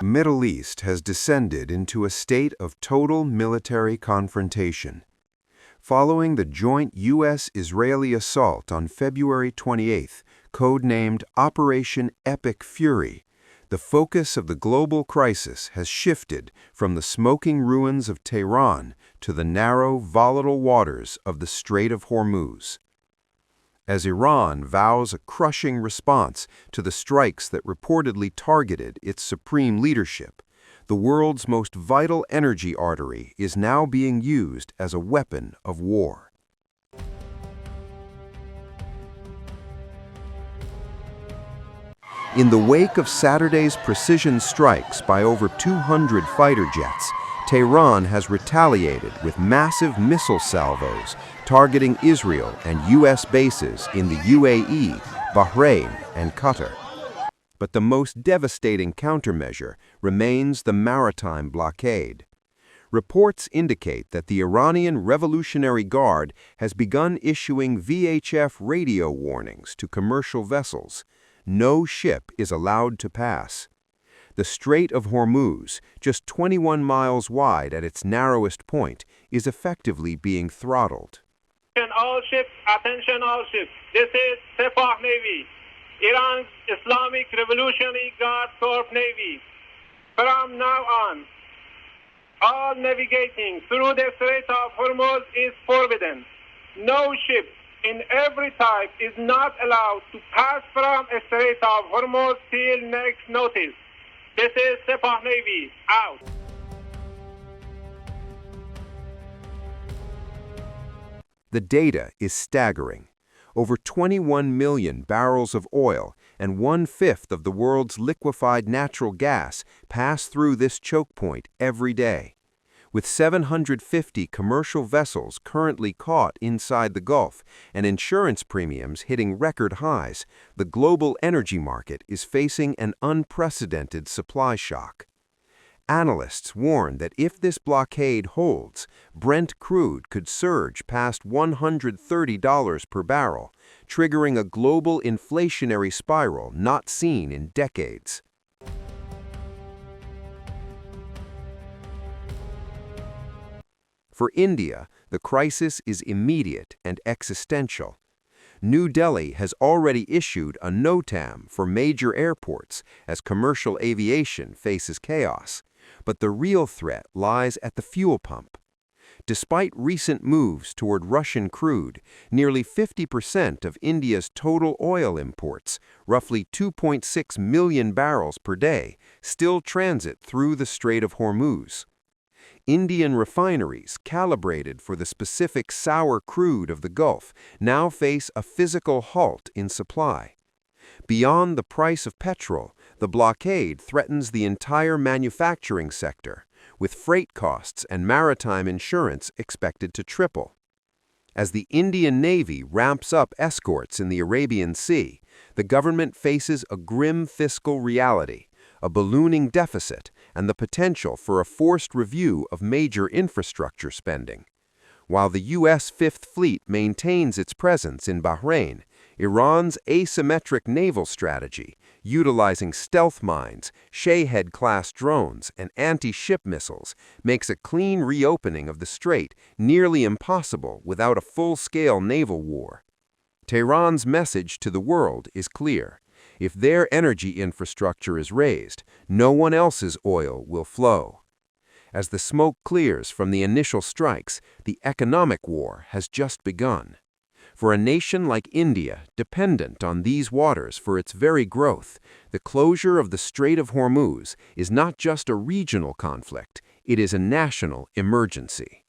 Middle East has descended into a state of total military confrontation. Following the joint U.S.-Israeli assault on February 28, codenamed Operation Epic Fury, the focus of the global crisis has shifted from the smoking ruins of Tehran to the narrow, volatile waters of the Strait of Hormuz. As Iran vows a crushing response to the strikes that reportedly targeted its supreme leadership, the world's most vital energy artery is now being used as a weapon of war. In the wake of Saturday's precision strikes by over 200 fighter jets, Tehran has retaliated with massive missile salvos targeting Israel and U.S. bases in the UAE, Bahrain, and Qatar. But the most devastating countermeasure remains the maritime blockade. Reports indicate that the Iranian Revolutionary Guard has begun issuing VHF radio warnings to commercial vessels. No ship is allowed to pass. The Strait of Hormuz, just 21 miles wide at its narrowest point, is effectively being throttled. Attention all ships. This is Sepah Navy, Iran's Islamic Revolutionary Guard Corps Navy. From now on, all navigating through the Strait of Hormuz is forbidden. No ship in every type is not allowed to pass from the Strait of Hormuz till next notice. This is Sepah Navy, out. The data is staggering. Over 21 million barrels of oil and 1/5 of the world's liquefied natural gas pass through this choke point every day. With 750 commercial vessels currently caught inside the Gulf and insurance premiums hitting record highs, the global energy market is facing an unprecedented supply shock. Analysts warn that if this blockade holds, Brent crude could surge past $130 per barrel, triggering a global inflationary spiral not seen in decades. For India, the crisis is immediate and existential. New Delhi has already issued a NOTAM for major airports as commercial aviation faces chaos. But the real threat lies at the fuel pump. Despite recent moves toward Russian crude, nearly 50% of India's total oil imports, roughly 2.6 million barrels per day, still transit through the Strait of Hormuz. Indian refineries, calibrated for the specific sour crude of the Gulf, now face a physical halt in supply. Beyond the price of petrol, the blockade threatens the entire manufacturing sector, with freight costs and maritime insurance expected to triple. As the Indian Navy ramps up escorts in the Arabian Sea, the government faces a grim fiscal reality, a ballooning deficit, and the potential for a forced review of major infrastructure spending. While the U.S. Fifth Fleet maintains its presence in Bahrain, Iran's asymmetric naval strategy, utilizing stealth mines, Shahed-class drones, and anti-ship missiles, makes a clean reopening of the strait nearly impossible without a full-scale naval war. Tehran's message to the world is clear. If their energy infrastructure is raised, no one else's oil will flow. As the smoke clears from the initial strikes, the economic war has just begun. For a nation like India, dependent on these waters for its very growth, the closure of the Strait of Hormuz is not just a regional conflict, it is a national emergency.